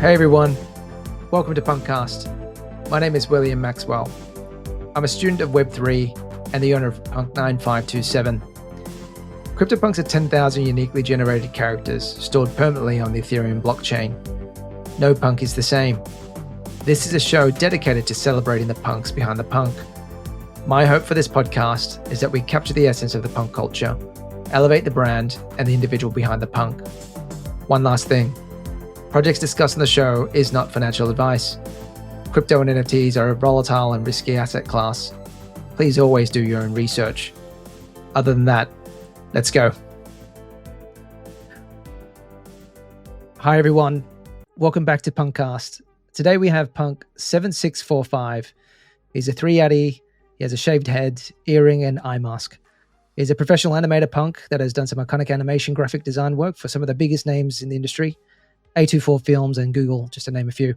Hey everyone, welcome to PunkCast. My name is William Maxwell. I'm a student of Web3 and the owner of Punk9527. Cryptopunks are 10,000 uniquely generated characters stored permanently on the Ethereum blockchain. No punk is the same. This is a show dedicated to celebrating the punks behind the punk. My hope for this podcast is that we capture the essence of the punk culture, elevate the brand and the individual behind the punk. One last thing. Projects discussed on the show is not financial advice. Crypto and NFTs are a volatile and risky asset class. Please always do your own research. Other than that, let's go. Hi everyone, welcome back to PunkCast. Today we have Punk6745. He's a 3 Atty, he has a shaved head, earring and eye mask. He's a professional animator punk that has done some iconic animation graphic design work for some of the biggest names in the industry. A24 Films and Google, just to name a few.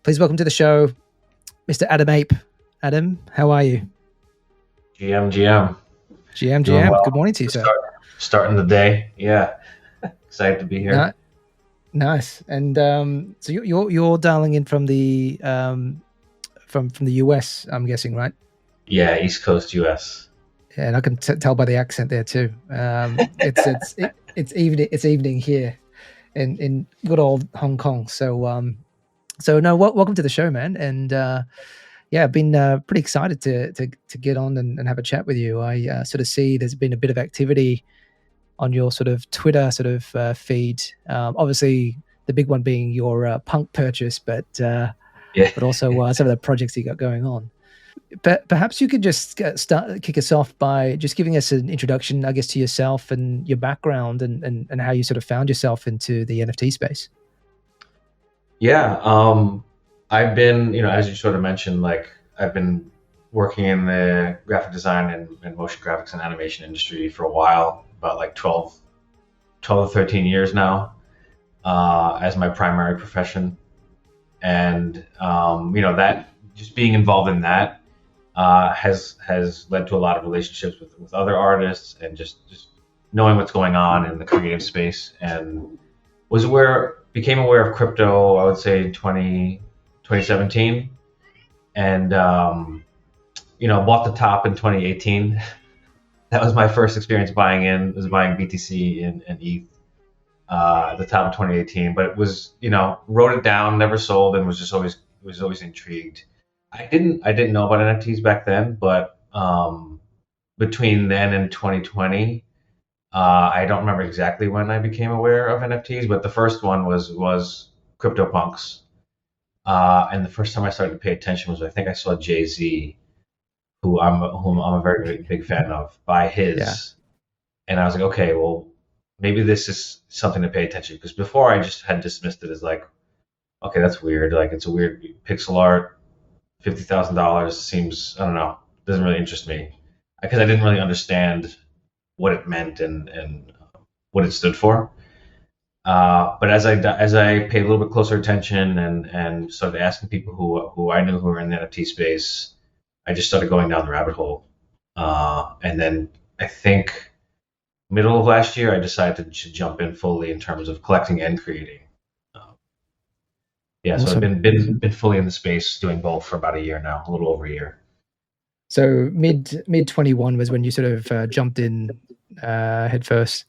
Please welcome to the show, Mr. Adam Ape. Adam, how are you? GM. Well. Good morning to you, sir. Starting the day, yeah. Excited to be here. Nice. And so you're dialing in from the from the US, I'm guessing, right? Yeah, East Coast US. Yeah, and I can tell by the accent there too. It's evening here in good old Hong Kong. So welcome to the show, man. And yeah, I've been pretty excited to get on and have a chat with you. I sort of see there's been a bit of activity on your sort of Twitter sort of feed. Obviously, the big one being your punk purchase, but also some of the projects you got going on. But perhaps you could just kick us off by just giving us an introduction, I guess, to yourself and your background and how you sort of found yourself into the NFT space. Yeah, I've been, as you sort of mentioned, like I've been working in the graphic design and motion graphics and animation industry for a while, about like 12 to 13 years now, as my primary profession. And, that just being involved in that has led to a lot of relationships with other artists and just knowing what's going on in the creative space, and became aware of crypto, I would say, in 2017, and bought the top in 2018. That was my first experience buying BTC and ETH at the top of 2018. But it was, wrote it down, never sold, and was always intrigued. I didn't know about NFTs back then, but between then and 2020, I don't remember exactly when I became aware of NFTs, but the first one was Cryptopunks. And the first time I started to pay attention was, I think I saw Jay-Z, whom I'm a very big fan of, buy his. Yeah. And I was like, okay, well, maybe this is something to pay attention, because before I just had dismissed it as like, okay, that's weird. Like, it's a weird pixel art. $50,000 seems, I don't know, doesn't really interest me, because I didn't really understand what it meant and what it stood for. But as I paid a little bit closer attention and started asking people who I knew who were in the NFT space, I just started going down the rabbit hole. And then I think middle of last year, I decided to jump in fully in terms of collecting and creating. Yeah, awesome. So I've been fully in the space doing both for about a year now, a little over a year. So mid 21 was when you sort of jumped in head first,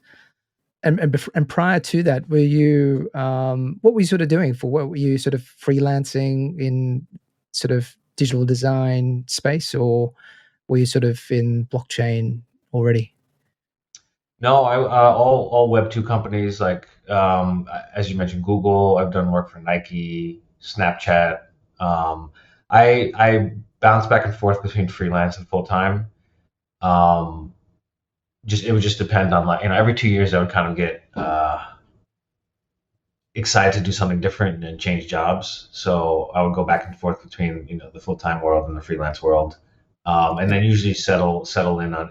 and prior to that, were you what were you sort of doing for? What were you sort of freelancing in sort of digital design space, or were you sort of in blockchain already? No, all Web2 companies, like as you mentioned, Google. I've done work for Nike, Snapchat. I bounce back and forth between freelance and full time. It would just depend on, like, every 2 years I would kind of get excited to do something different and change jobs. So I would go back and forth between the full time world and the freelance world, and then usually settle in a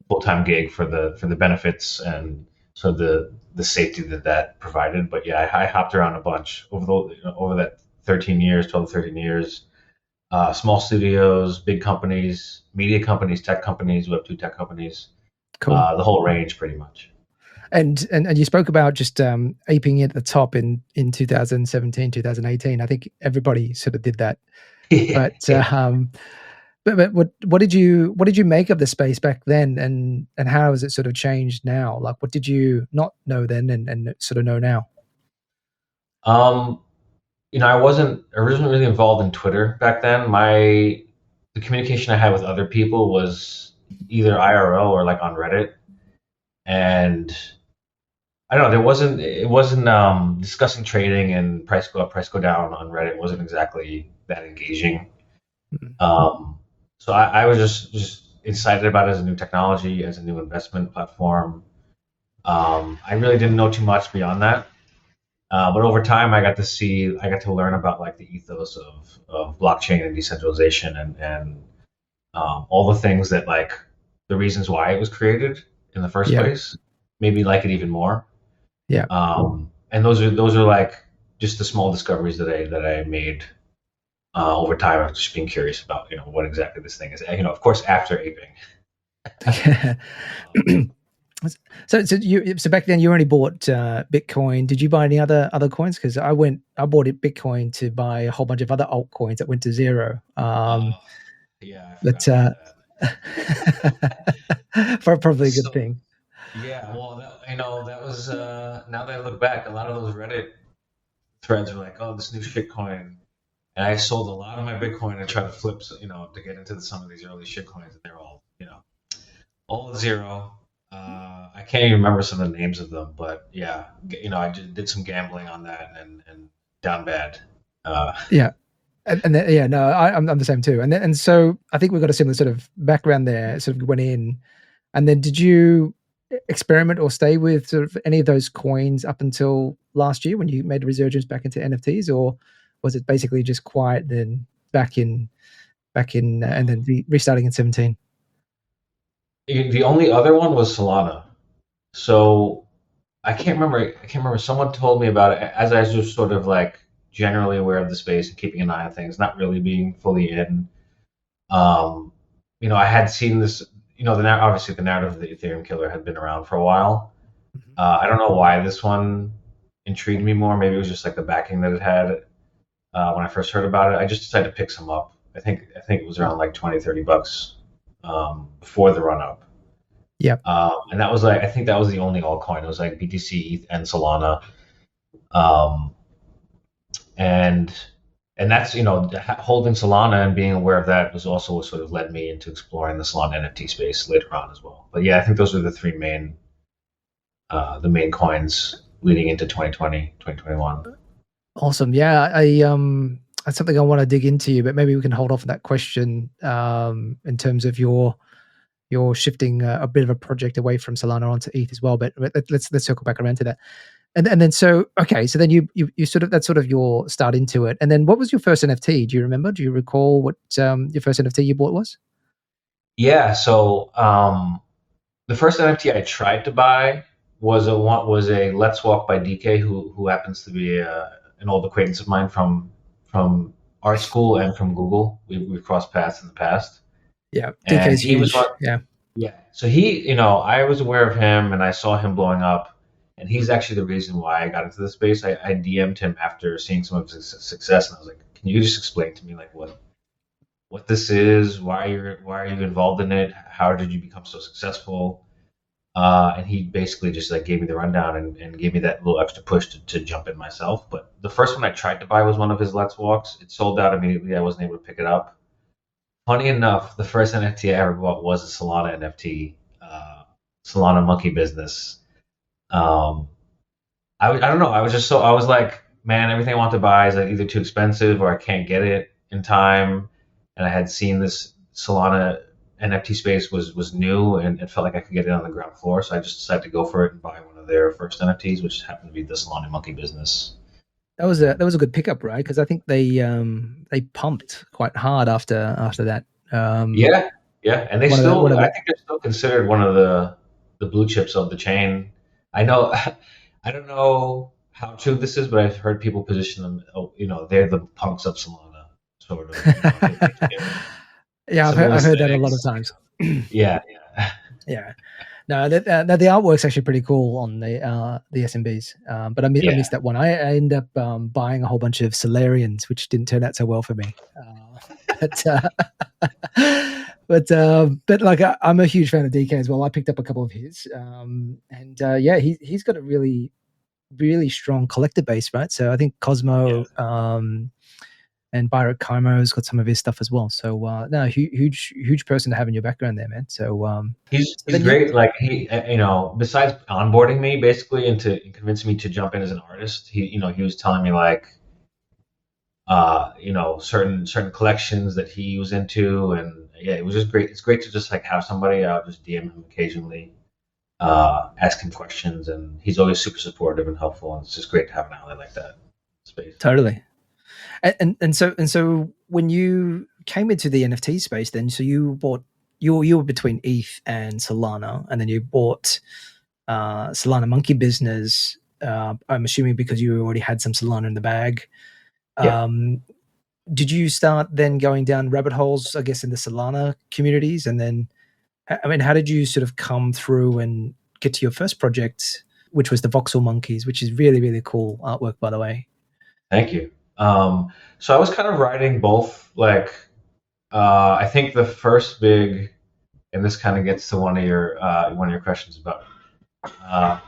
full-time gig for the benefits and so the safety that provided. But yeah, I hopped around a bunch over that 12 to 13 years. Small studios, big companies, media companies, tech companies, Web2 tech companies, cool. The whole range pretty much. And you spoke about just aping it at the top in 2017, 2018. I think everybody sort of did that. But but what did you make of the space back then, and how has it sort of changed now? Like, what did you not know then and sort of know now? I wasn't originally really involved in Twitter back then. The communication I had with other people was either IRL or like on Reddit, and I don't know. It wasn't discussing trading and price go up, price go down on Reddit wasn't exactly that engaging. Mm. So I was just excited about it as a new technology, as a new investment platform. I really didn't know too much beyond that. But over time, I got to learn about like the ethos of blockchain and decentralization and all the things that like the reasons why it was created in the first place. Maybe like it even more. Yeah. And those are like just the small discoveries that I made over time of just being curious about what exactly this thing is. Of course, after aping. So back then you only bought Bitcoin. Did you buy any other coins? Because I bought it Bitcoin to buy a whole bunch of other altcoins that went to zero. Yeah, but for probably a good thing. Yeah, well, that was now that I look back, a lot of those Reddit threads are like, oh, this new shitcoin, and I sold a lot of my Bitcoin and tried to flip, to get into some of these early shitcoins, and they're all at zero. I can't even remember some of the names of them, but yeah, I just did some gambling on that and down bad. Yeah. And then, yeah, no, I'm the same too. And so I think we've got a similar sort of background there. Sort of went in, and then did you experiment or stay with sort of any of those coins up until last year when you made a resurgence back into NFTs, or was it basically just quiet then back in and then restarting in 17? The only other one was Solana. So I can't remember. Someone told me about it as I was just sort of like generally aware of the space and keeping an eye on things, not really being fully in. I had seen this. Obviously the narrative of the Ethereum killer had been around for a while. I don't know why this one intrigued me more. Maybe it was just like the backing that it had when I first heard about it. I just decided to pick some up. I think it was around like $20-$30 before the run up. Yeah. And that was I think that was the only altcoin. It was like BTC, ETH, and Solana. And that's holding Solana and being aware of that was also what sort of led me into exploring the Solana NFT space later on as well. But yeah, I think those were the three main coins leading into 2020, 2021. Awesome. Yeah, that's something I want to dig into, but maybe we can hold off on that question in terms of your shifting a bit of a project away from Solana onto ETH as well. But let's circle back around to that. And then so then you sort of that's sort of your start into it. And then what was your first NFT? Do you remember? Do you recall what your first NFT you bought was? Yeah. So the first NFT I tried to buy was a Let's Walk by DK, who happens to be an old acquaintance of mine from art school and from Google. We've crossed paths in the past. Yeah, DK's huge. Yeah. So I was aware of him and I saw him blowing up. And he's actually the reason why I got into the space. I DM'd him after seeing some of his success, and I was like, "Can you just explain to me like what this is? Why are you involved in it? How did you become so successful?" And he basically just like gave me the rundown and gave me that little extra push to jump in myself. But the first one I tried to buy was one of his Let's Walks. It sold out immediately. I wasn't able to pick it up. Funny enough, the first NFT I ever bought was a Solana NFT, Solana Monkey Business. I don't know. I was like, man, everything I want to buy is like either too expensive or I can't get it in time. And I had seen this Solana NFT space was new and it felt like I could get it on the ground floor. So I just decided to go for it and buy one of their first NFTs, which happened to be the Solana Monkey Business. That was a good pickup, right? Because I think they pumped quite hard after that. Yeah, and I think they're still considered one of the blue chips of the chain. I know, I don't know how true this is, but I've heard people position them. They're the punks of Solana, sort of. Yeah, I've heard that a lot of times. Yeah. Yeah. No, the artwork's actually pretty cool on the SMBs. But I Yeah. missed that one. I ended up buying a whole bunch of Solarians, which didn't turn out so well for me. But but like I'm a huge fan of DK as well. I picked up a couple of his, and yeah, he's got a really strong collector base, right? So I think Cosmo and Byron Kaimo's got some of his stuff as well. So no, huge person to have in your background there, man. So He's so then yeah, great. Like he, besides onboarding me basically into convincing me to jump in as an artist, he was telling me like, certain collections that he was into, and yeah, it was just great. It's great to just like have somebody. I'll just DM him occasionally, ask him questions, and he's always super supportive and helpful. And it's just great to have an ally like that space. totally. And so when you came into the NFT space, then so you were between ETH and Solana, and then you bought Solana Monkey Business. I'm assuming because you already had some Solana in the bag. Yeah. Did you start then going down rabbit holes, I guess, in the Solana communities? And then, I mean, how did you sort of come through and get to your first project, which was the Voxel Monkeys, which is really, really cool artwork, by the way? Thank you. So I was kind of writing both. Like, I think the first big, and this kind of gets to one of your questions about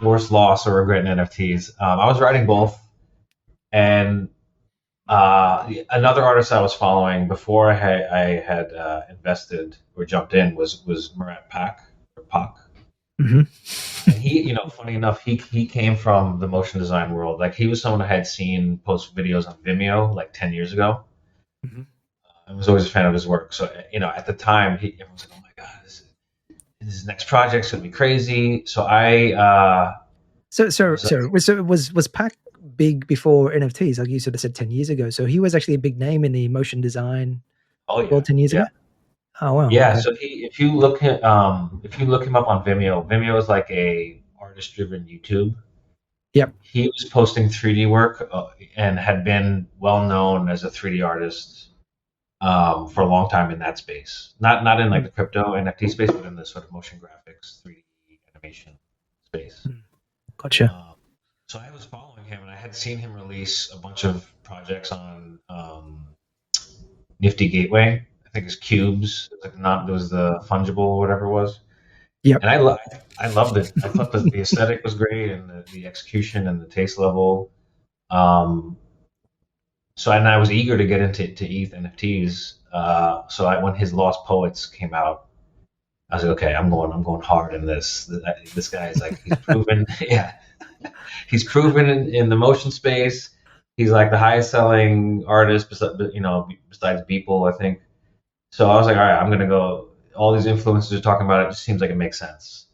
worst loss or regret in NFTs. I was writing both, and another artist I was following before I had invested or jumped in was Murat Pak or Pak. Mm-hmm. And he, funny enough, he came from the motion design world. Like he was someone I had seen post videos on Vimeo like 10 years ago. Mm-hmm. I was always a fan of his work. So, at the time, everyone was like, "Oh my god, this next project's gonna be crazy." So Was Pac big before NFTs? Like you sort of said 10 years ago. So he was actually a big name in the motion design oh yeah, world 10 years yeah, ago? Oh, wow. yeah. Okay. So if you look him up on Vimeo is like a artist-driven YouTube. Yep. He was posting 3D work and had been well known as a 3D artist for a long time in that space. Not in like the crypto NFT space, but in the sort of motion graphics, 3D animation space. Gotcha. So I was following him, and I had seen him release a bunch of projects on Nifty Gateway. I think it's Cubes. It was the fungible or whatever it was. Yep. And I loved it. I thought the aesthetic was great, and the execution and the taste level. And I was eager to get into ETH NFTs. So when his Lost Poets came out, I was like, okay, I'm going hard in this. This guy is like, he's proven, yeah, he's proven in the motion space. He's like the highest selling artist, besides Beeple, I think. So I was like, all right, I'm gonna go. All these influencers are talking about it. It just seems like it makes sense.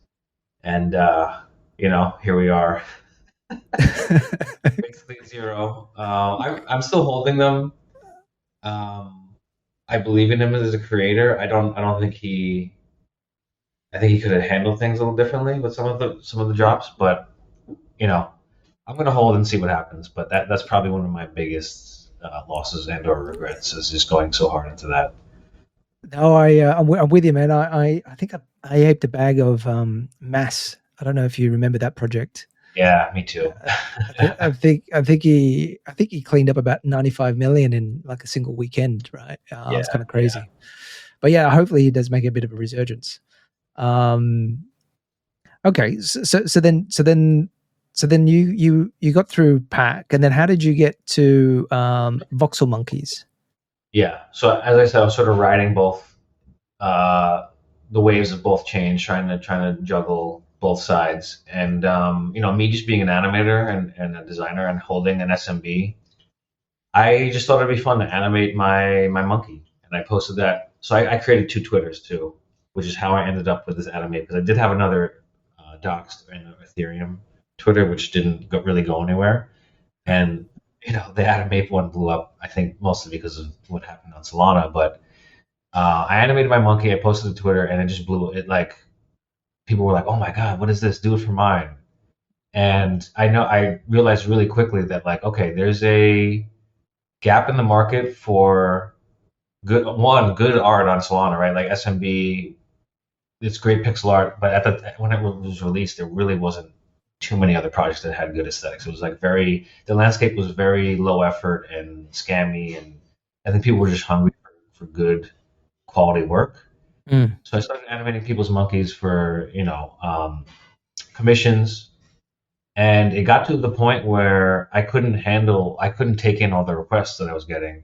And here we are. Basically zero. I'm still holding them. I believe in him as a creator. I don't think he. I think he could have handled things a little differently with some of the drops, but I'm gonna hold and see what happens. But that's probably one of my biggest losses and/or regrets is just going so hard into that. No, I'm with you, man. I think I aped a bag of Mass. I don't know if you remember that project. Yeah, me too. I think he cleaned up about 95 million in like a single weekend, right? It's kind of crazy. Yeah. But yeah, hopefully he does make a bit of a resurgence. Okay, so then you got through Pack, and then how did you get to Voxel Monkeys? Yeah, so as I said, I was sort of riding both the waves of both change, trying to juggle both sides, and me just being an animator and a designer and holding an SMB, I just thought it'd be fun to animate my monkey, and I posted that. So I created 2 Twitters too, which is how I ended up with this animate, because I did have another Doxed and Ethereum Twitter, which didn't really go anywhere, and the animate one blew up. I think mostly because of what happened on Solana, but I animated my monkey. I posted to Twitter, and it just blew it. Like people were like, "Oh my god, what is this? Do it for mine!" And I realized really quickly that like, okay, there's a gap in the market for good art on Solana, right? Like SMB it's great pixel art, but when it was released, there really wasn't too many other projects that had good aesthetics. It was like the landscape was very low effort and scammy, and I think people were just hungry for good quality work. Mm. So I started animating people's monkeys for commissions, and it got to the point where I couldn't take in all the requests that I was getting,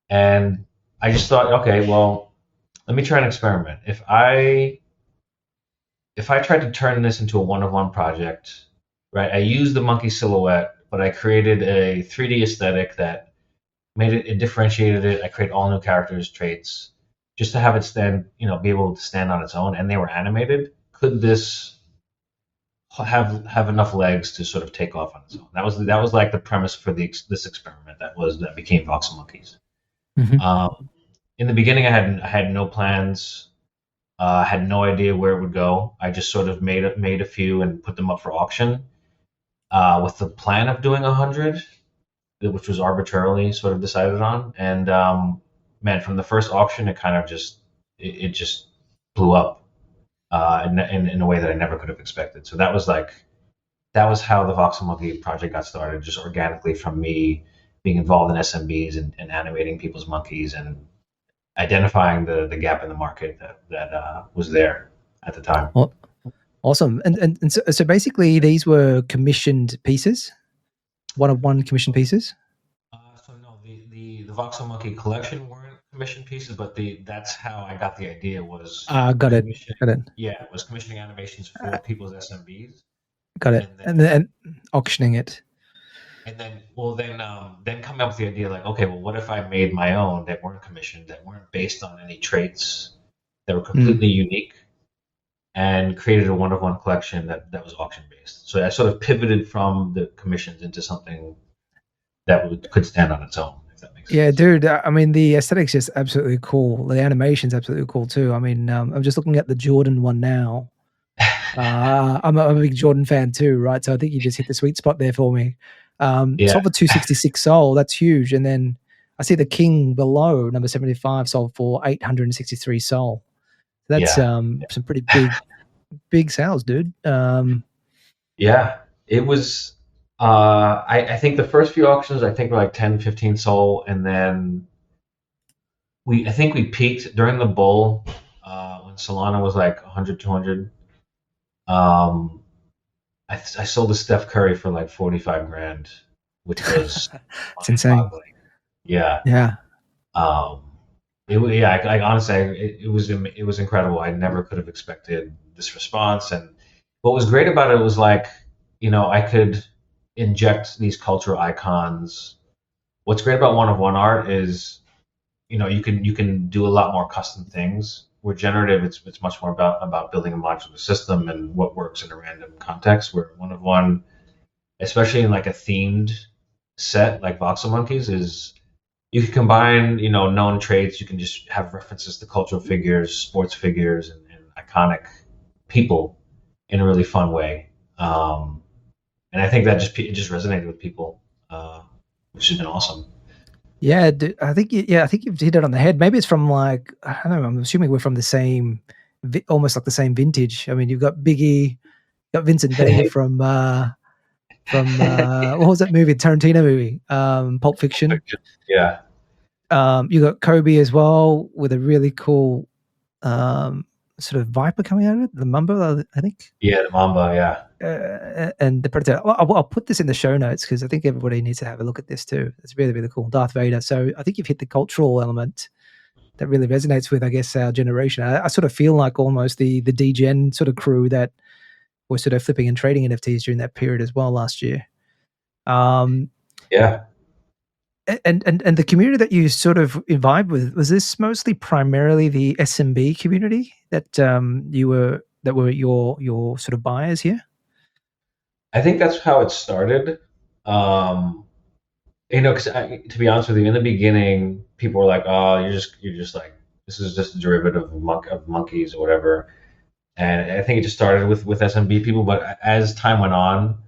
and I just thought, okay, well, let me try an experiment. If I tried to turn this into a one-of-one project, right? I used the monkey silhouette, but I created a 3D aesthetic that it differentiated it. I create all new characters, traits, just to have it be able to stand on its own, and they were animated. Could this have enough legs to sort of take off on its own? That was like the premise for this experiment that became Voxel Monkeys. Hmm. In the beginning, I had no plans. Had no idea where it would go. I just sort of made a few and put them up for auction, with the plan of doing 100, which was arbitrarily sort of decided on. And man, from the first auction, it kind of just blew up, in a way that I never could have expected. So that was how the Voxel Monkey project got started, just organically from me being involved in SMBs and animating people's monkeys and identifying the gap in the market that was there at the time. Well, awesome. And so basically, these were commissioned pieces, one-of-one commissioned pieces. So no, the Voxel Monkey collection weren't commissioned pieces, but that's how I got the idea was Got it. Got it. yeah, was commissioning animations for people's SMBs, Got it. and And auctioning it. then coming up with the idea like, okay, well, what if I made my own that weren't commissioned, that weren't based on any traits, that were completely unique, and created a one-of-one collection that was auction based. So I sort of pivoted from the commissions into something that could stand on its own, if that makes Yeah, sense. dude. I mean, the aesthetics just absolutely cool. The animation's absolutely cool too. I mean, I'm just looking at the Jordan one now. I'm a big Jordan fan too, right? So I think you just hit the sweet spot there for me. Yeah, Sold for 266 sold. That's huge. And then I see the King below, number 75, sold for 863 sold. That's yeah, some pretty big sales, dude. yeah. It was. I think the first few auctions I think were like 10, 15 sold, and then I think we peaked during the bull, when Solana was like 100, 200. Um, I sold a Steph Curry for like 45 grand, which was It's insane. mind-boggling. Yeah. Yeah. Um, yeah. I honestly, it was incredible. I never could have expected this response. And what was great about it was like, I could inject these cultural icons. What's great about one-of-one art is, you can do a lot more custom things. Where generative, it's much more about building a modular system and what works in a random context. Where one-of-one, especially in like a themed set like Voxel Monkeys, is you can combine, known traits. You can just have references to cultural figures, sports figures, and iconic people in a really fun way. And I think that it just resonated with people, which has been awesome. Yeah, I think you've hit it on the head. Maybe it's from like, I don't know. I'm assuming we're from the same, almost like the same vintage. I mean, you've got Biggie, got Vincent Vega from what was that movie? Tarantino movie, Pulp Fiction. Yeah, You got Kobe as well with a really cool sort of viper coming out of it, the Mamba, I think. yeah, the Mamba, yeah. And the Predator. I'll put this in the show notes because I think everybody needs to have a look at this too. It's really, really cool. Darth Vader. So I think you've hit the cultural element that really resonates with, I guess, our generation. I sort of feel like almost the DGen sort of crew that were sort of flipping and trading NFTs during that period as well last year. Yeah. And the community that you sort of vibe with, was this mostly primarily the SMB community that were your sort of buyers here? I think that's how it started. Because to be honest with you, in the beginning, people were like, "Oh, you're just like, this is just a derivative of monkeys or whatever." And I think it just started with SMB people, but as time went on,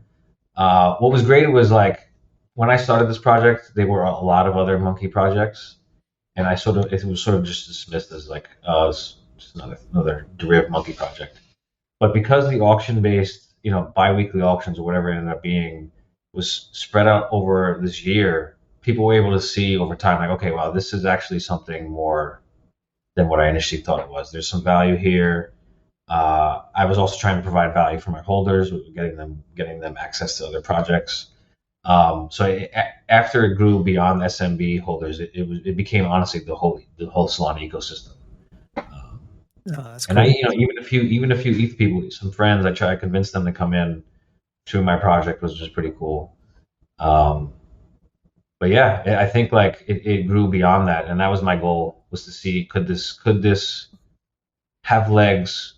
what was great was like when I started this project, there were a lot of other monkey projects, and it was sort of just dismissed as like, it's just another derived monkey project. But because the auction based, biweekly auctions or whatever it ended up being was spread out over this year, people were able to see over time, like, okay, wow, this is actually something more than what I initially thought it was. There's some value here. I was also trying to provide value for my holders, getting them access to other projects. After it grew beyond SMB holders, it became honestly the whole Solana ecosystem. Oh, that's And cool. even a few ETH people, some friends, I try to convince them to come in to my project, was just pretty cool. Um, but yeah, I think like it grew beyond that, and that was my goal, was to see could this have legs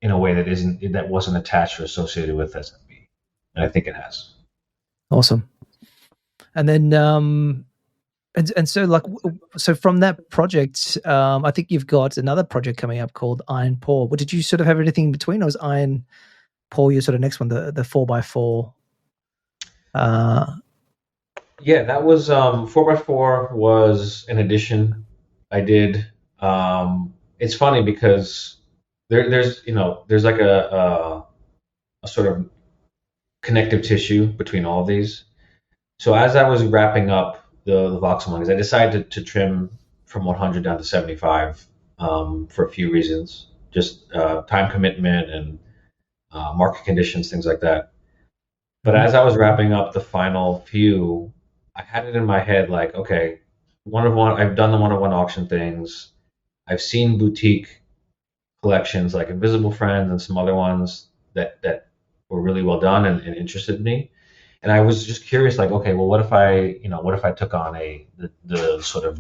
in a way that wasn't attached or associated with SMB, and I think it has. Awesome. And then and so like so from that project, I think you've got another project coming up called Iron Paw. What did you sort of have anything in between, or was Iron Paw your sort of next one, the 4x4? Yeah, that was 4x4 was an addition I did. It's funny because there's like a sort of connective tissue between all of these. So as I was wrapping up the voxel monkeys, I decided to trim from 100 down to 75 for a few reasons, just time commitment and market conditions, things like that. But as I was wrapping up the final few, I had it in my head like, okay, one of one. I've done the one-of-one auction things. I've seen boutique collections like Invisible Friends and some other ones that were really well done and interested me. And I was just curious, like, okay, well, what if I took on the sort of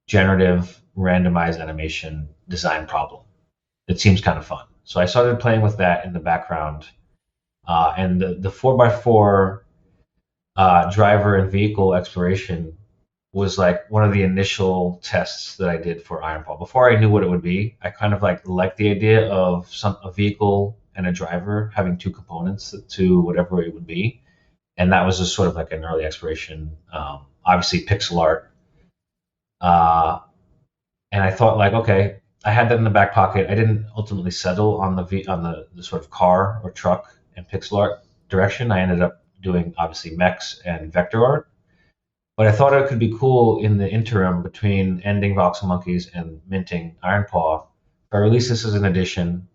generative randomized animation design problem? It seems kind of fun. So I started playing with that in the background, and the 4x4 driver and vehicle exploration was like one of the initial tests that I did for Iron Paw. Before I knew what it would be, I kind of liked the idea of a vehicle and a driver having two components to whatever it would be, and that was just sort of like an early exploration. Obviously, pixel art, and I thought like, okay, I had that in the back pocket. I didn't ultimately settle on the sort of car or truck and pixel art direction. I ended up doing obviously mechs and vector art. But I thought it could be cool in the interim between ending Voxel Monkeys and minting Iron Paw. If I release this as an edition,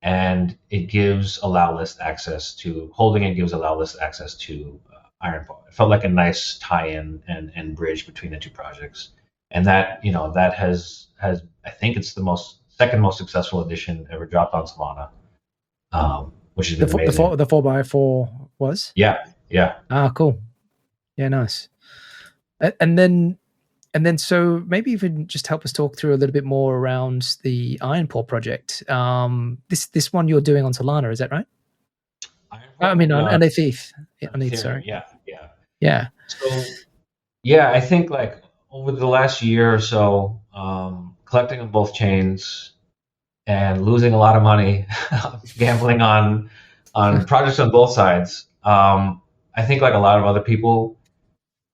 and it gives allow list access to holding it gives allow list access to Iron Paw. It felt like a nice tie-in and bridge between the two projects, and that has I think it's the second most successful edition ever dropped on Solana, which has been amazing. The 4x4 was? Yeah. Ah, cool. Yeah, nice. And then so maybe even just help us talk through a little bit more around the Iron Paw project. This one you're doing on Solana, is that right? I mean on ETH. On ETH, sorry. Yeah. So yeah, I think like over the last year or so, collecting on both chains and losing a lot of money, gambling on projects on both sides. I think like a lot of other people,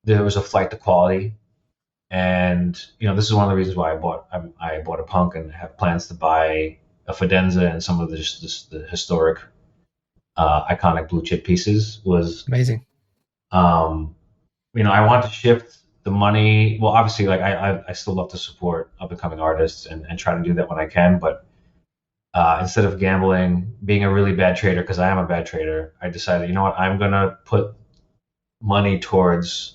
there was a flight to quality, and this is one of the reasons why I bought a Punk and have plans to buy a Fidenza and some of the historic, iconic blue chip pieces. Was amazing. I want to shift the money. Well, obviously, like I still love to support up and coming artists and try to do that when I can, but instead of gambling, being a really bad trader, because I am a bad trader, I decided, I'm gonna put money towards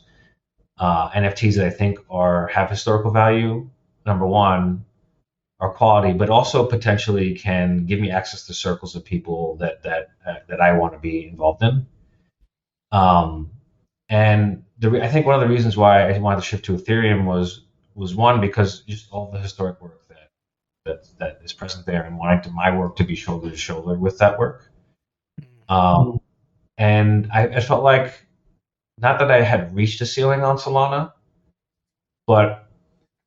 NFTs that I think have historical value. Number one, are quality, but also potentially can give me access to circles of people that I want to be involved in. And I think one of the reasons why I wanted to shift to Ethereum was one, because just all the historic work that is present there, and wanting my work to be shoulder to shoulder with that work. And I felt like, not that I had reached a ceiling on Solana, but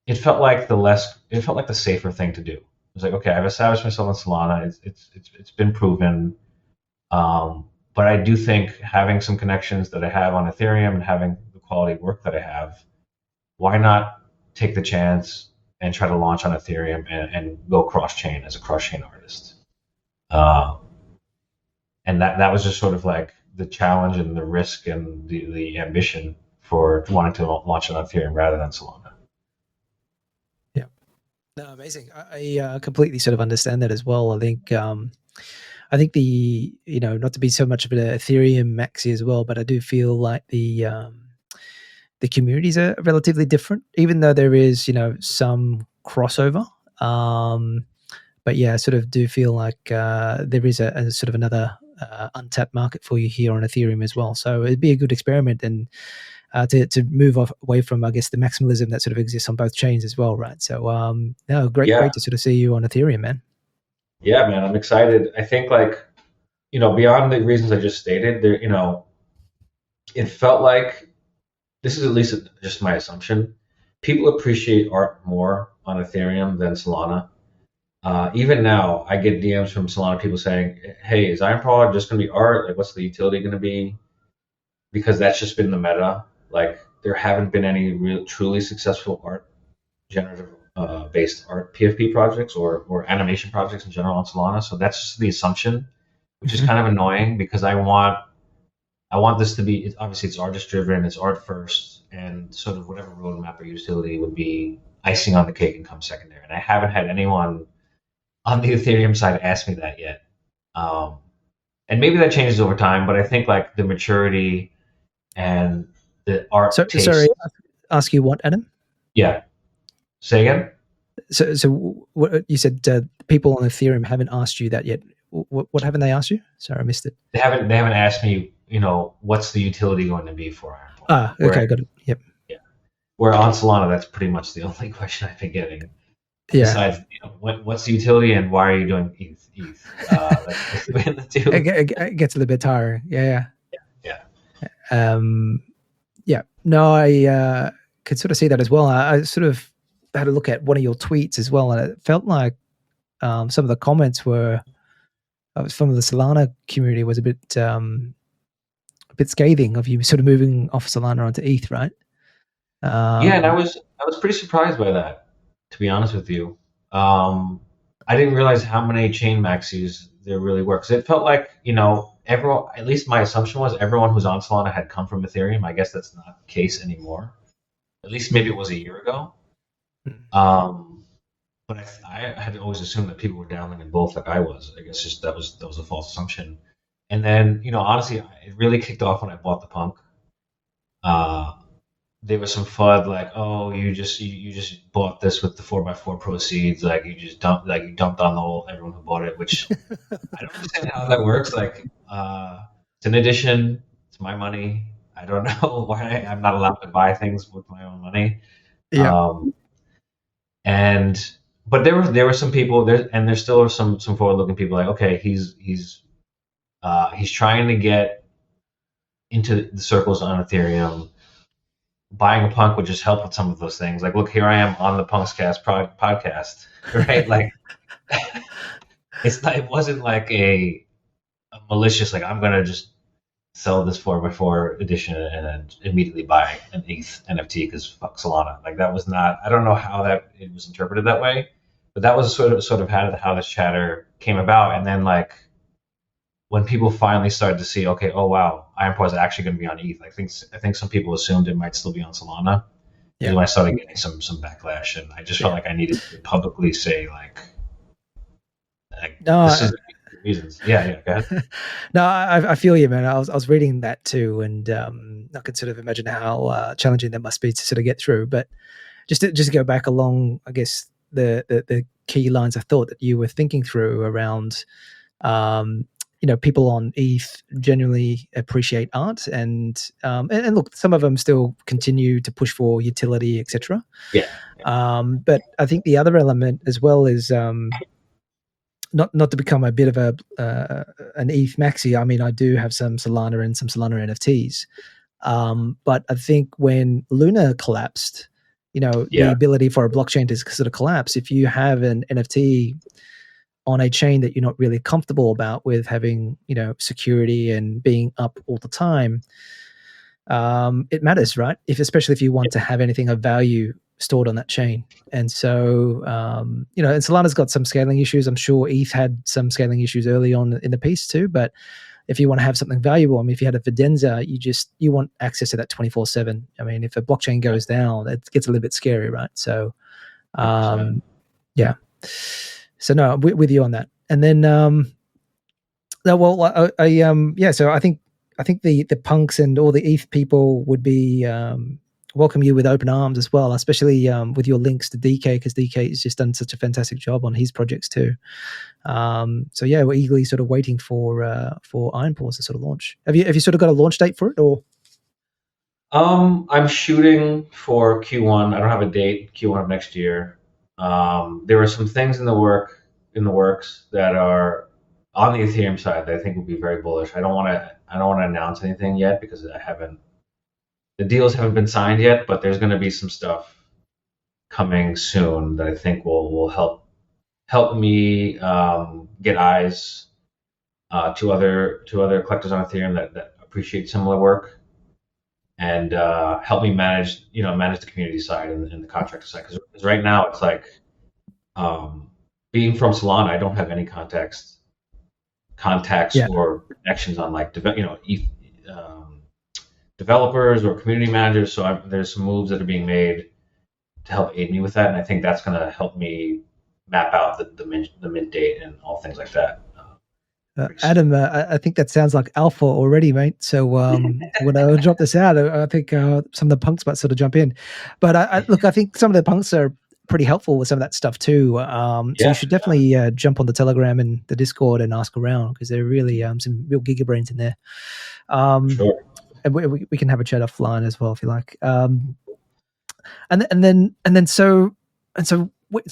it felt like the safer thing to do. It was like, okay, I've established myself on Solana. It's been proven. But I do think having some connections that I have on Ethereum and having the quality work that I have, why not take the chance and try to launch on Ethereum and go cross chain as a cross chain artist. Uh, and that was just sort of like the challenge and the risk and the ambition for wanting to launch it on Ethereum rather than Solana. Yeah, no, amazing. I completely sort of understand that as well. I think the, not to be so much of an Ethereum maxi as well, but I do feel like the communities are relatively different, even though there is, some crossover. But yeah, I sort of do feel like there is a sort of another untapped market for you here on Ethereum as well. So it'd be a good experiment and to move away from, I guess, the maximalism that sort of exists on both chains as well, right? So no, great to sort of see you on Ethereum, man. Yeah, man, I'm excited. I think like, beyond the reasons I just stated, there, it felt like, this is at least just my assumption, people appreciate art more on Ethereum than Solana. Even now, I get DMs from Solana people saying, "Hey, is Ironpaw just going to be art? Like, what's the utility going to be?" Because that's just been the meta. Like, there haven't been any real, truly successful art, generative based art PFP projects or animation projects in general on Solana. So that's just the assumption, which is kind of annoying because I want this to be, obviously it's artist driven, it's art first, and sort of whatever roadmap or utility would be icing on the cake and come secondary. And I haven't had anyone on the Ethereum side ask me that yet. Um, and maybe that changes over time, but I think like the maturity and the art taste. Sorry, ask you what, Adam? Yeah. Say again? So what you said, people on Ethereum haven't asked you that yet. What haven't they asked you? Sorry, I missed it. They haven't asked me, what's the utility going to be for Ironpaw? Okay, got it. Yep. Yeah. Where on Solana, that's pretty much the only question I've been getting. Yeah. Besides, what's the utility and why are you doing ETH? That's the two. It gets a little bit tiring. Yeah. Yeah. No, I could sort of see that as well. I sort of had a look at one of your tweets as well, and it felt like some of the comments were from the Solana community was a bit scathing of you sort of moving off Solana onto ETH, right? Yeah, and I was pretty surprised by that, to be honest with you. I didn't realize how many chain maxis there really were. Because it felt like, everyone, at least my assumption was everyone who's on Solana had come from Ethereum. I guess that's not the case anymore. At least maybe it was a year ago. But I had always assumed that people were dabbling in both like I was. I guess just that was a false assumption. And then, honestly, it really kicked off when I bought the Punk. There was some FUD like, oh, you just bought this with the 4x4 proceeds, like you dumped on the whole everyone who bought it, which I don't understand how that works. Like, it's an edition, it's my money. I don't know why I'm not allowed to buy things with my own money. Yeah. But there were some people there, and there still are some forward-looking people like, okay, he's trying to get into the circles on Ethereum. Buying a Punk would just help with some of those things. Like, look, here I am on the PunkCast podcast, right? Like, it wasn't like a malicious, like, I'm going to just sell this 4x4 edition and then immediately buy an ETH NFT because fuck Solana. Like, that was not, I don't know how it was interpreted that way, but that was sort of how this chatter came about. And then, like, when people finally started to see, okay, oh wow, Ironpaw is actually going to be on ETH. I think some people assumed it might still be on Solana. Yeah. When I started getting some backlash, and I just felt like I needed to publicly say like no, this is the reasons. Yeah, go ahead. No, I feel you, man. I was reading that too, and I could sort of imagine how challenging that must be to sort of get through. But just to go back along, I guess the key lines of thought that you were thinking through around. People on ETH genuinely appreciate art, and look, some of them still continue to push for utility, etc. Yeah. But I think the other element as well is not to become a bit of an ETH maxi. I mean, I do have some Solana and some Solana NFTs, but I think when Luna collapsed, the ability for a blockchain to sort of collapse, if you have an NFT on a chain that you're not really comfortable about with having, security and being up all the time, it matters, right? Especially if you want to have anything of value stored on that chain. And so, and Solana's got some scaling issues. I'm sure ETH had some scaling issues early on in the piece too. But if you want to have something valuable, I mean, if you had a Fidenza, you want access to that 24/7. I mean, if a blockchain goes down, it gets a little bit scary, right? So, yeah. So no, with you on that. And then, so I think the punks and all the ETH people would be welcome you with open arms as well, especially with your links to DK, because DK has just done such a fantastic job on his projects too. So yeah, we're eagerly sort of waiting for Iron Paws to sort of launch. Have you sort of got a launch date for it, or? I'm shooting for Q1. I don't have a date. Q1 of next year. There are some things in the works that are on the Ethereum side that I think will be very bullish. I don't want to announce anything yet because the deals haven't been signed yet, but there's going to be some stuff coming soon that I think will help me get eyes to other collectors on Ethereum that appreciate similar work, and help me manage the community side and the contractor side. Because right now it's like, being from Solana, I don't have any contacts or connections on like developers or community managers. So there's some moves that are being made to help aid me with that, and I think that's going to help me map out the mint date and all things like that. Adam, I think that sounds like alpha already, mate. So when I drop this out, I think some of the punks might sort of jump in. But I think some of the punks are pretty helpful with some of that stuff too. So you should definitely jump on the Telegram and the Discord and ask around, because there are really some real gigabrains in there. Sure. And we can have a chat offline as well if you like. So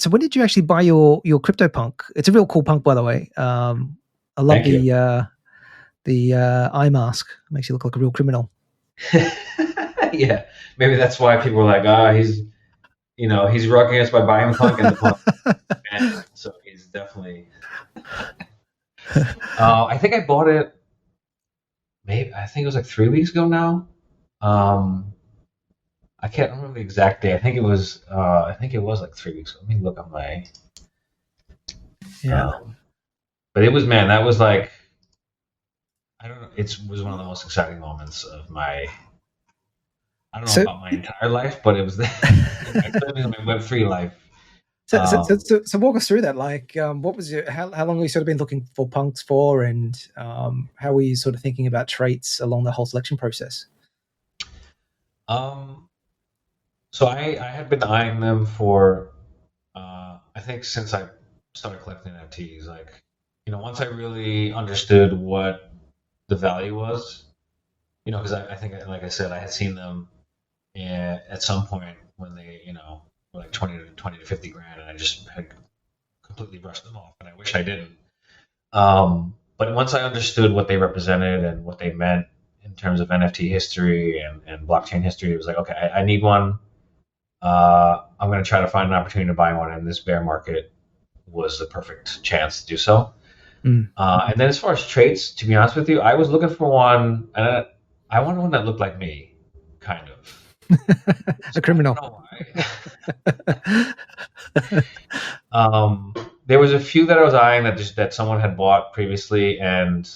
when did you actually buy your CryptoPunk? It's a real cool punk, by the way. I love the eye mask. It makes you look like a real criminal. Yeah, maybe that's why people were like, he's rocking us by buying the punk and the punk. And so he's definitely. I think I bought it. I think it was like 3 weeks ago now. I can't remember the exact day. I think it was like 3 weeks ago. Let me look on my. Yeah. But it was, man, that was like, I don't know. It was one of the most exciting moments of my. I don't know about my entire life, but it was my Web3 life. So walk us through that. Like, what was how long have you sort of been looking for punks for, and how were you sort of thinking about traits along the whole selection process? So I had been eyeing them for, I think since I started collecting NFTs. Like, once I really understood what the value was, because I think, like I said, I had seen them at some point when they, were like 20 to 50 grand, and I just had completely brushed them off, and I wish I didn't. But once I understood what they represented and what they meant in terms of NFT history and blockchain history, it was like, okay, I need one. I'm going to try to find an opportunity to buy one, and this bear market was the perfect chance to do so. And then as far as traits, to be honest with you, I was looking for one, and I wanted one that looked like me, kind of. A criminal. I don't know why. There was a few that I was eyeing that someone had bought previously, and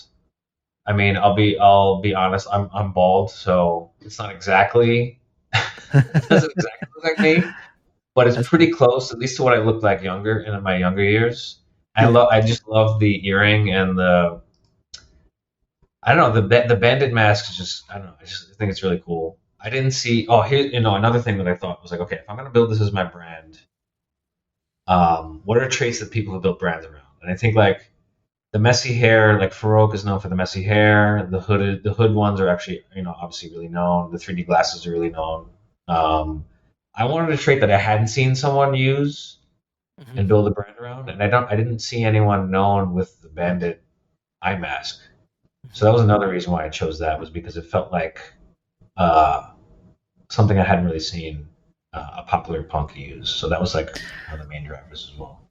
I mean, I'll be honest, I'm bald, so it's not exactly it doesn't exactly look like me, but it's pretty close, at least to what I looked like in my younger years. I just love the earring and the bandit mask is just, I don't know, I just think it's really cool. I didn't see. Oh, here, another thing that I thought was like, okay, if I'm going to build this as my brand, what are traits that people have built brands around? And I think like the messy hair, like Farouk is known for the messy hair. The hood ones are actually, obviously really known. The 3D glasses are really known. I wanted a trait that I hadn't seen someone use and build a brand around, and I didn't see anyone known with the bandit eye mask. So that was another reason why I chose that, was because it felt like something I hadn't really seen a popular punk use. So that was like one of the main drivers as well.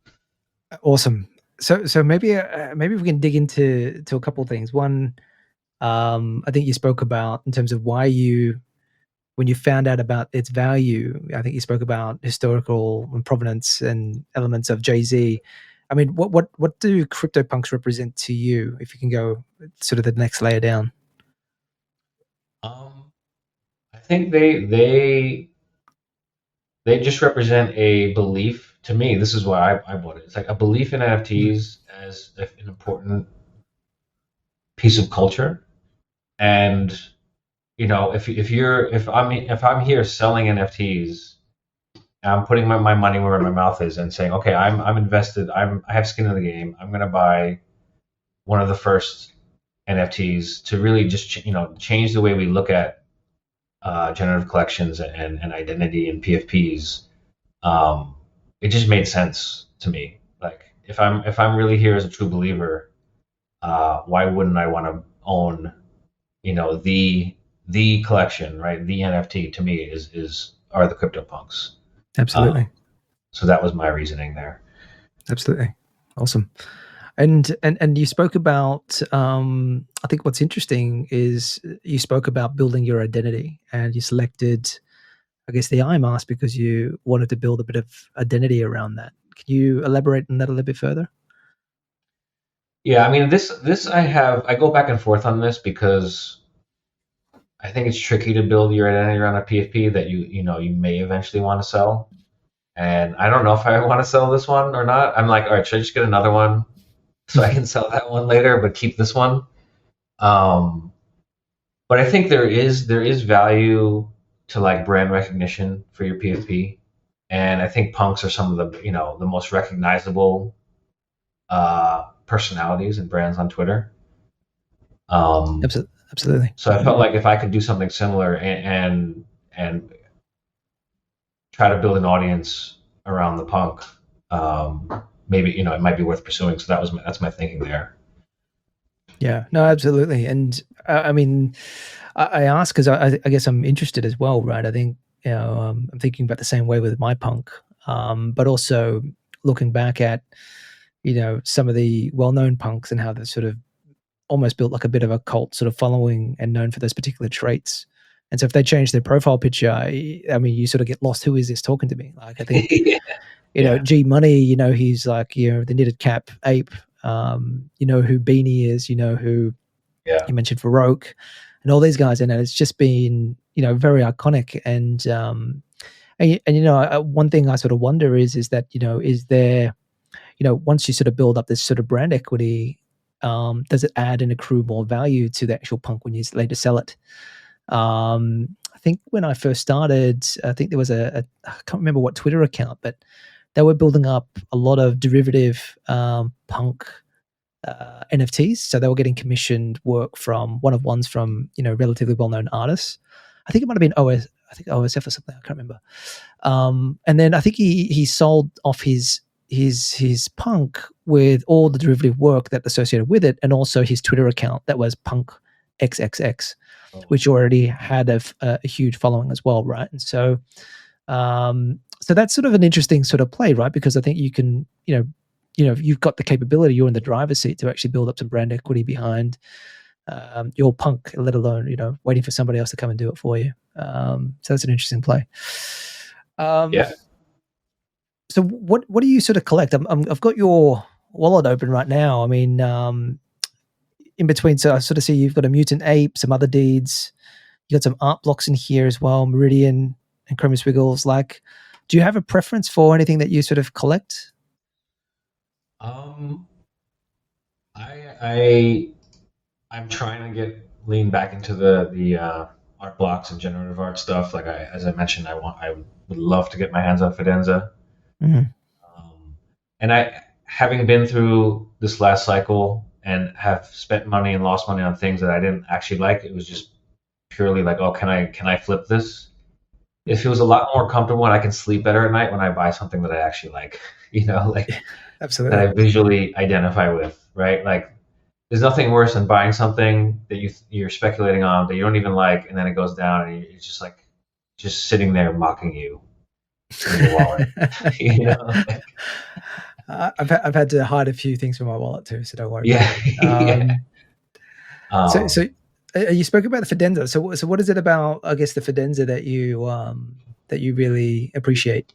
Awesome. So maybe we can dig into a couple of things. One, I think you spoke about in terms of why you, when you found out about its value, I think you spoke about historical and provenance and elements of Jay-Z. I mean, what do CryptoPunks represent to you? If you can go sort of the next layer down. I think they just represent a belief to me. This is why I bought it. It's like a belief in NFTs as an important piece of culture. And if I'm here selling NFTs, I'm putting my money where my mouth is and saying, okay, I'm invested. I have skin in the game. I'm going to buy one of the first NFTs to really just change the way we look at generative collections and identity and PFPs. It just made sense to me. Like if I'm really here as a true believer, why wouldn't I want to own, the collection, right? The NFT to me are the CryptoPunks. Absolutely. So that was my reasoning there. Absolutely. Awesome. And you spoke about, I think what's interesting is you spoke about building your identity, and you selected, I guess, the eye mask because you wanted to build a bit of identity around that. Can you elaborate on that a little bit further? Yeah, I mean this I go back and forth on this because I think it's tricky to build your identity around a PFP that you may eventually want to sell. And I don't know if I want to sell this one or not. I'm like, all right, should I just get another one so I can sell that one later, but keep this one? Um, but I think there is value to like brand recognition for your PFP, and I think punks are some of the most recognizable personalities and brands on Twitter. Um, Absolutely. so I felt like if I could do something similar and try to build an audience around the punk, maybe it might be worth pursuing. So that's my thinking there. Yeah, no, absolutely. And I mean, I ask because I guess I'm interested as well, right? I think I'm thinking about the same way with my punk, but also looking back at some of the well-known punks and how they've sort of almost built like a bit of a cult sort of following and known for those particular traits. And so if they change their profile picture, I mean, you sort of get lost. Who is this talking to me? Like I think Yeah. G Money, he's like the knitted cap ape. You know who Beanie is. You know who Yeah. you mentioned Farouk, and all these guys. And it's just been very iconic. And one thing I sort of wonder is that is there once you sort of build up this sort of brand equity, does it add and accrue more value to the actual punk when you later sell it? I think when I first started, I think there was I can't remember what Twitter account, but they were building up a lot of derivative punk NFTs. So they were getting commissioned work from one-of-ones from relatively well-known artists. I think it might have been OSF or something. I can't remember. And then I think he sold off his punk with all the derivative work that associated with it, and also his Twitter account that was Punk XXX, which already had a huge following as well, right? And so, so that's sort of an interesting sort of play, right? Because I think you can, you've got the capability, you're in the driver's seat to actually build up some brand equity behind your punk, let alone waiting for somebody else to come and do it for you. So that's an interesting play. Yeah. So what do you sort of collect? I've got your wallet open right now. I mean, in between, so I sort of see you've got a mutant ape, some other deeds. You got some art blocks in here as well, Meridian and Chroma Squiggles. Like, do you have a preference for anything that you sort of collect? I'm trying to lean back into the art blocks and generative art stuff. Like as I mentioned, I would love to get my hands on Fidenza. Mm-hmm. And having been through this last cycle and have spent money and lost money on things that I didn't actually like, it was just purely like, oh, can I flip this? It feels a lot more comfortable and I can sleep better at night when I buy something that I actually like, Absolutely, that I visually identify with, right? Like there's nothing worse than buying something that you're speculating on that you don't even like, and then it goes down and it's just like just sitting there mocking you in your wallet. I've had to hide a few things from my wallet too, so don't worry. Yeah. About it. So You spoke about the Fidenza. So what is it about, I guess, the Fidenza that you really appreciate?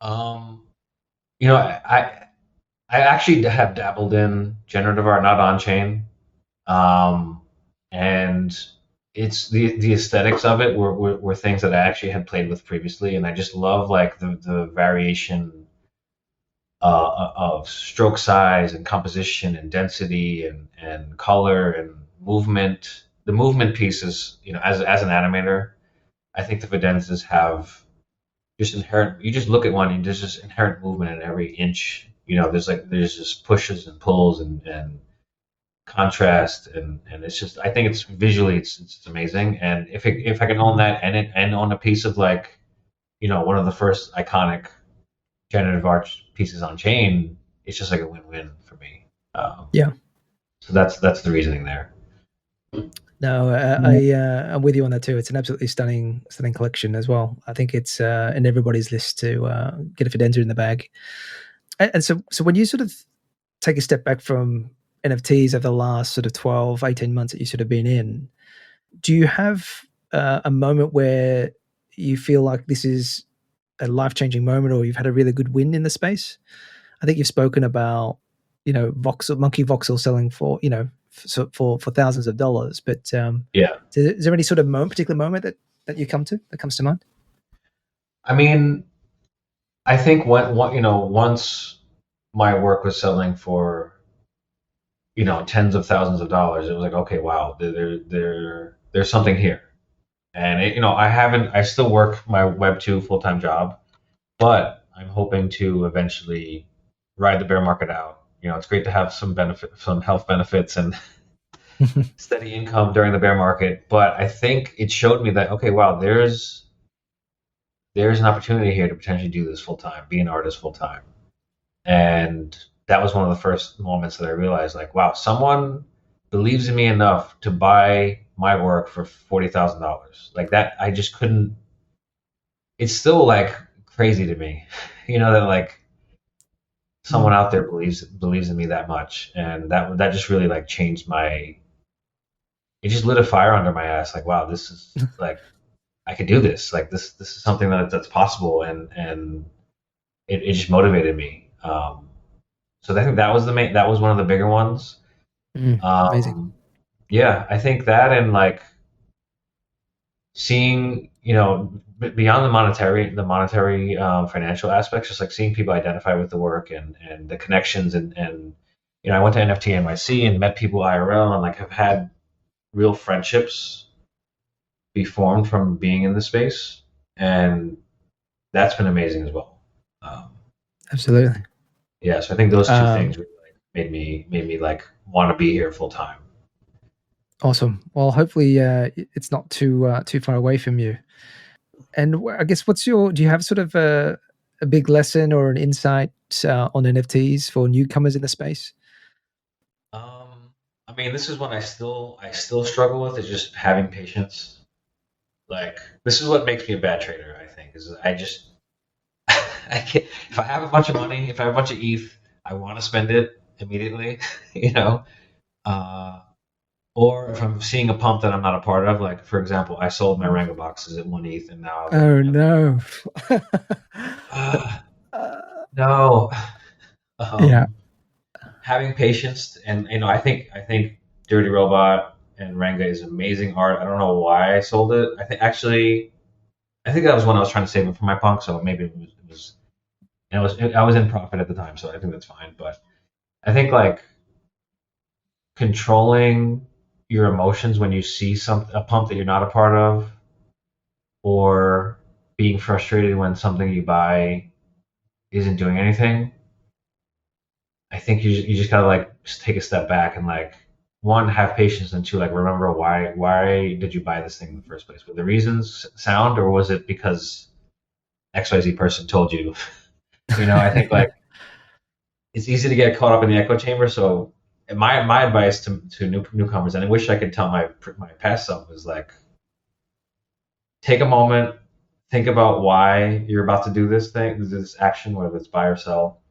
Um, I actually have dabbled in generative art, not on chain, um, and it's the aesthetics of it were things that I actually had played with previously, and I just love like the variation of stroke size and composition and density and color and movement. The movement pieces, as an animator, I think the Videnzas have just inherent. You just look at one, and there's just inherent movement in every inch. There's just pushes and pulls and contrast, and it's just I think it's visually it's amazing. And if I can own that and own a piece of like one of the first iconic generative art pieces on chain, it's just like a win-win for me. Yeah. So that's the reasoning there. No, I'm with you on that too. It's an absolutely stunning collection as well. I think it's in everybody's list to get a Fidenza in the bag. And so when you sort of take a step back from NFTs over the last sort of 12, 18 months that you've sort of been in, do you have a moment where you feel like this is a life-changing moment, or you've had a really good win in the space? I think you've spoken about, Monkey Voxel selling for, for thousands of dollars. But Yeah, is there any sort of particular moment that comes to mind? I mean, I think once my work was selling for tens of thousands of dollars, it was like, okay, wow, there's something here. And I still work my Web 2 full-time job, but I'm hoping to eventually ride the bear market out. It's great to have some health benefits and steady income during the bear market, but I think it showed me that, okay, wow, there's an opportunity here to potentially do this full time, be an artist full time. And that was one of the first moments that I realized, like, wow, someone believes in me enough to buy my work for $40,000. Like that, I just couldn't. It's still like crazy to me, that like someone out there believes in me that much, and that just really like changed my. It just lit a fire under my ass. Like, wow, this is like I could do this. Like this is something that's possible, and it just motivated me. So I think that was one of the bigger ones. Amazing. Yeah, I think that, and like seeing beyond the monetary financial aspects, just like seeing people identify with the work and the connections, and I went to NFT NYC and met people IRL, and like have had real friendships be formed from being in the space, and that's been amazing as well. Um, Absolutely. yeah, so I think those two Um, things really like made me like want to be here full time. awesome. Well, hopefully it's not too far away from you. And I guess do you have sort of a big lesson or an insight on NFTs for newcomers in the space? I mean, this is one I still struggle with, is just having patience. Like this is what makes me a bad trader, I think, is I just I can't. If I have a bunch of money, if I have a bunch of ETH, I want to spend it immediately, you know. Uh, or if I'm seeing a pump that I'm not a part of, like for example, I sold my Ranga boxes at 1 ETH, and now Oh no. uh, Uh, no. yeah. Having patience, and I think Dirty Robot and Ranga is amazing art. I don't know why I sold it. I think that was when I was trying to save it for my punk, so maybe I was in profit at the time, so I think that's fine. But I think like controlling your emotions when you see a pump that you're not a part of, or being frustrated when something you buy isn't doing anything. I think you just gotta like just take a step back and like, one, have patience, and two, like remember why did you buy this thing in the first place? Were the reasons sound, or was it because XYZ person told you? I think like it's easy to get caught up in the echo chamber. So my advice to newcomers, and I wish I could tell my past self, is like, take a moment, think about why you're about to do this action, whether it's buy or sell,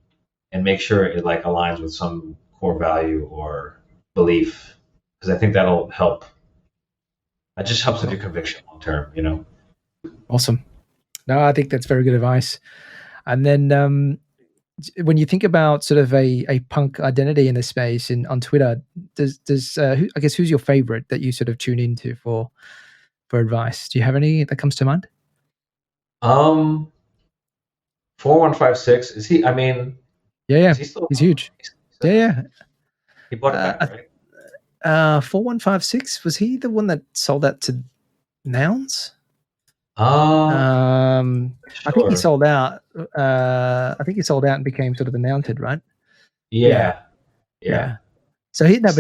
and make sure it like aligns with some core value or belief. because I think that'll help. That just helps with your conviction long term, you know. Awesome. No, I think that's very good advice. And then when you think about sort of a punk identity in the space on Twitter, I guess who's your favorite that you sort of tune into for advice? Do you have any that comes to mind? 4156, is he? I mean, Yeah, is he still he's around? huge. Yeah. He bought it back, right? 4156, was he the one that sold that to Nouns? I think he Sure. sold out. I think he sold out and became sort of the Mounted, right? Yeah. So but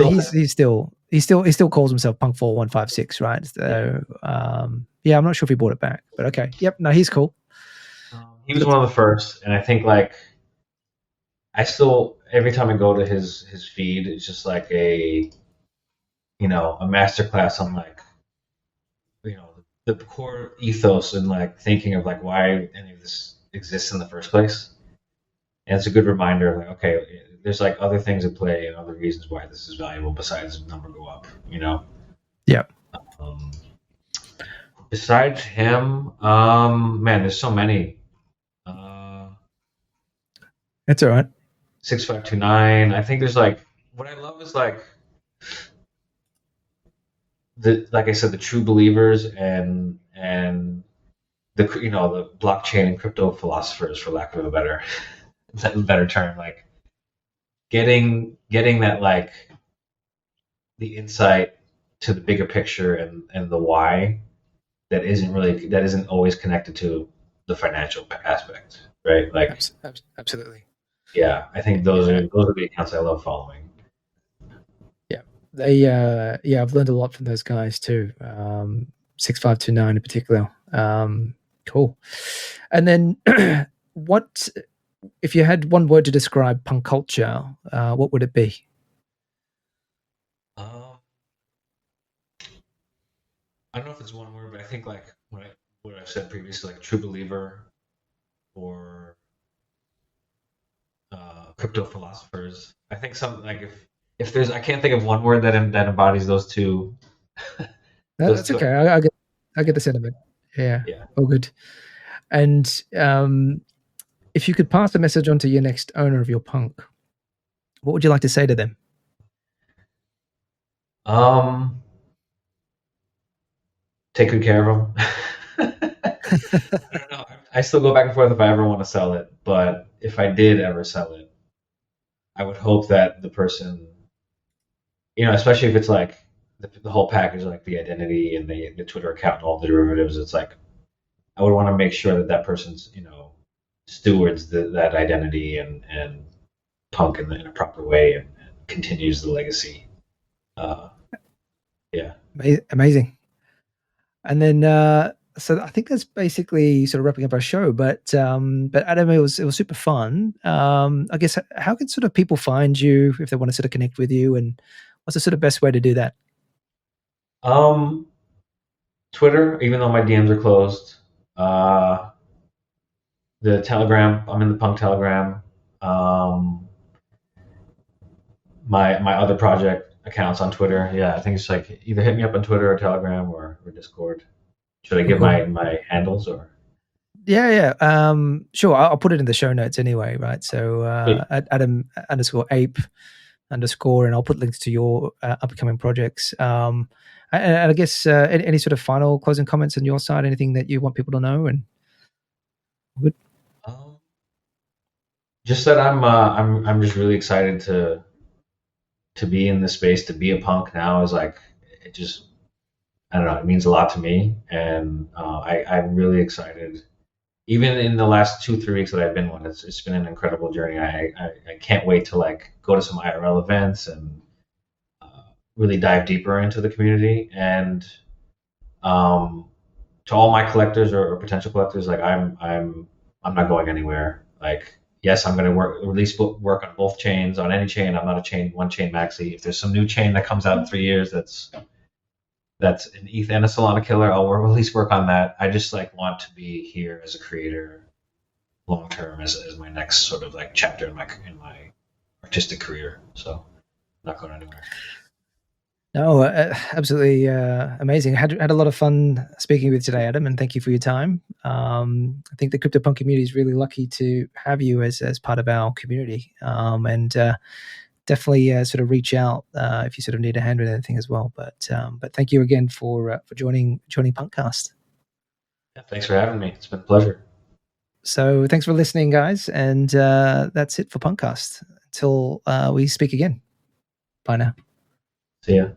Still, he still calls himself Punk 4156, right? So I'm not sure if he bought it back, but okay. Yep, no, he's cool. he was one of the first, and I think like I still every time I go to his feed, it's just like a masterclass on like the core ethos and like thinking of like why any of this exists in the first place. And it's a good reminder of like, okay, there's like other things at play and other reasons why this is valuable besides the number go up, you know? Yeah. Besides him, man, there's so many. That's all right. 6529. I think there's like what I love is like like I said, the true believers and the the blockchain and crypto philosophers, for lack of a better term, like getting that like the insight to the bigger picture and the why that isn't always connected to the financial aspect, right? Like absolutely. Yeah, I think those are the accounts I love following. Yeah, I've learned a lot from those guys too. 6529 in particular. Cool. And then what if you had one word to describe punk culture, what would it be? I don't know if it's one word, but I think like what I've said previously, like true believer or crypto philosophers. I think something like if there's I can't think of one word that embodies those two. That's okay. I get the sentiment. Yeah. All good. And if you could pass a message on to your next owner of your punk, what would you like to say to them? Take good care of them. I don't know. I still go back and forth if I ever want to sell it, but if I did ever sell it, I would hope that the person, especially if it's like the whole package, like the identity and the Twitter account and all the derivatives, it's like I would want to make sure that person's, stewards that identity and punk in a proper way and continues the legacy. Yeah. Amazing. And then, so I think that's basically sort of wrapping up our show. But Adam, it was super fun. I guess how can sort of people find you if they want to sort of connect with you, and what's the sort of best way to do that? Twitter, even though my DMs are closed. The Telegram, I'm in the Punk Telegram. My other project accounts on Twitter. Yeah, I think it's like either hit me up on Twitter or Telegram or Discord. Should I give my handles or? Yeah. Sure. I'll put it in the show notes anyway, right? So Adam_ape_, and I'll put links to your upcoming projects. And I guess any sort of final closing comments on your side, anything that you want people to know, and good. Just that I'm just really excited to be in this space, to be a punk now is like it just I don't know, it means a lot to me, and I'm really excited. Even in the last 2-3 weeks that I've been one, it's been an incredible journey. I can't wait to like go to some IRL events and really dive deeper into the community. And to all my collectors or potential collectors, like I'm not going anywhere. Like yes, I'm going to release work on both chains, on any chain. I'm not a one chain maxi. If there's some new chain that comes out in 3 years that's an ETH and a Solana killer, I'll release work on that. I just like want to be here as a creator long term as my next sort of like chapter in my artistic career. So I'm not going anywhere. No, absolutely amazing. Had a lot of fun speaking with you today, Adam, and thank you for your time. I think the CryptoPunk community is really lucky to have you as part of our community, and definitely sort of reach out if you sort of need a hand with anything as well. But thank you again for joining PunkCast. Yeah, thanks for having me. It's been a pleasure. So thanks for listening, guys, and that's it for PunkCast. Until we speak again. Bye now. See ya.